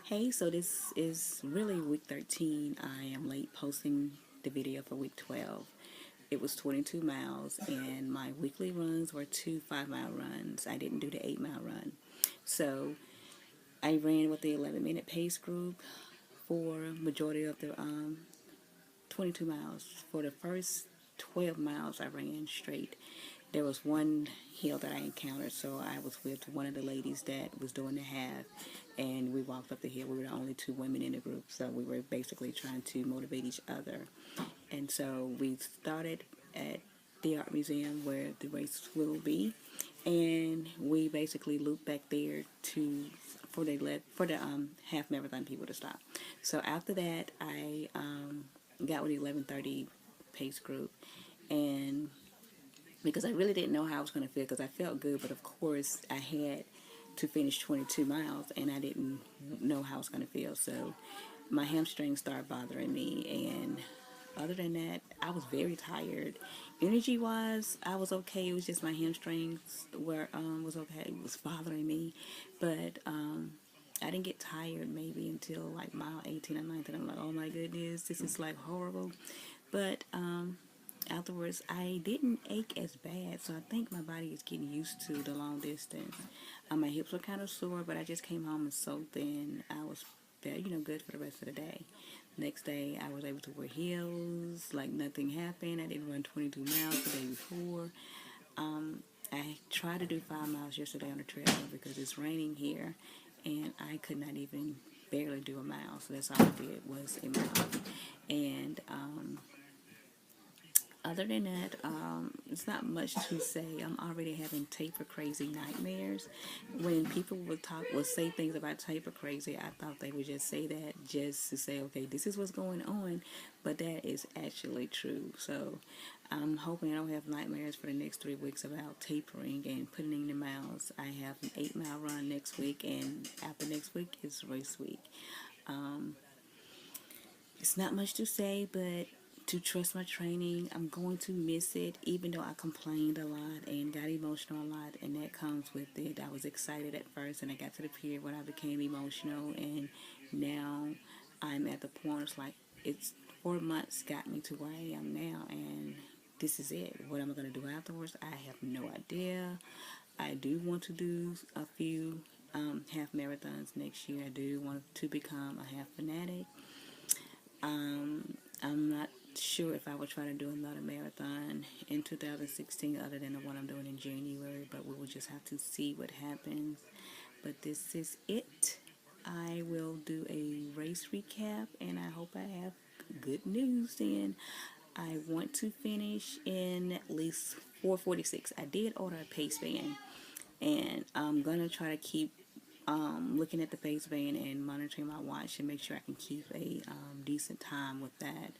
Hey, so this is really week 13. I am late posting the video for week 12. It was 22 miles, and my weekly runs were two 5 mile runs. I didn't do the 8 mile run. So I ran with the 11-minute pace group for majority of the 22 miles. For the first 12 miles, I ran straight. There was one hill that I encountered, so I was with one of the ladies that was doing the half, and we walked up the hill. We were the only two women in the group, so we were basically trying to motivate each other. And so we started at the art museum where the race will be, and we basically looped back there to for the half marathon people to stop. So after that, I got with the 11:30 pace group, and because I really didn't know how I was going to feel, because I felt good, but of course I had to finish 22 miles and I didn't know how I was going to feel. So my hamstrings started bothering me, and other than that, I was very tired. Energy wise, I was okay. It was just my hamstrings were was okay. It was bothering me, but I didn't get tired maybe until like mile 18 or 19. I'm like, oh my goodness, this is like horrible. But afterwards, I didn't ache as bad, so I think my body is getting used to the long distance. My hips were kind of sore, but I just came home and soaked in. I was, good for the rest of the day. Next day, I was able to wear heels like nothing happened. I didn't run 22 miles the day before. I tried to do 5 miles yesterday on the trail because it's raining here, and I could not even barely do a mile. So that's all I did was a mile, and other than that, it's not much to say. I'm already having taper crazy nightmares. When people would say things about taper crazy, I thought they would just say that just to say, okay, this is what's going on, but that is actually true. So I'm hoping I don't have nightmares for the next 3 weeks about tapering and putting in the miles. I have an 8 mile run next week, and after next week is race week. It's not much to say, but to trust my training. I'm going to miss it, even though I complained a lot and got emotional a lot, and that comes with it. I was excited at first, and I got to the period when I became emotional, and now I'm at the point it's like it's 4 months got me to where I am now, and this is it. What am I going to do afterwards? I have no idea. I do want to do a few half marathons next year. I do want to become a half fanatic. I'm not sure if I will try to do another marathon in 2016 other than the one I'm doing in January, but we will just have to see what happens. But this is it. I will do a race recap, and I hope I have good news then. I want to finish in at least 4:46. I did order a pace band, and I'm going to try to keep looking at the pace band and monitoring my watch and make sure I can keep a decent time with that.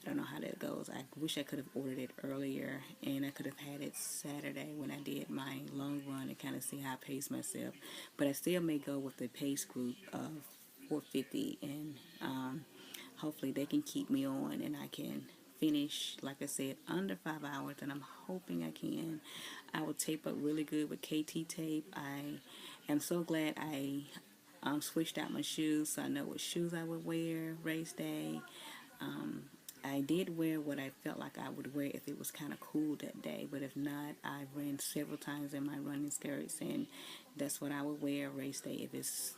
I don't know how that goes. I wish I could have ordered it earlier, and I could have had it Saturday when I did my long run and kind of see how I pace myself. But I still may go with the pace group of 450, and hopefully they can keep me on and I can finish, like I said, under 5 hours, and I'm hoping I can. I will tape up really good with KT tape. I am so glad I switched out my shoes so I know what shoes I would wear race day. I did wear what I felt like I would wear if it was kind of cool that day, but if not, I ran several times in my running skirts, and that's what I would wear race day. If it's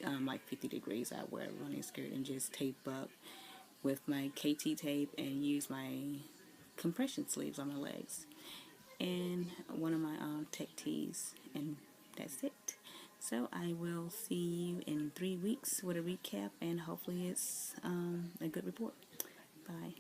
like 50 degrees, I wear a running skirt and just tape up with my KT tape and use my compression sleeves on my legs and one of my tech tees, and that's it. So I will see you in 3 weeks with a recap, and hopefully it's a good report. Bye.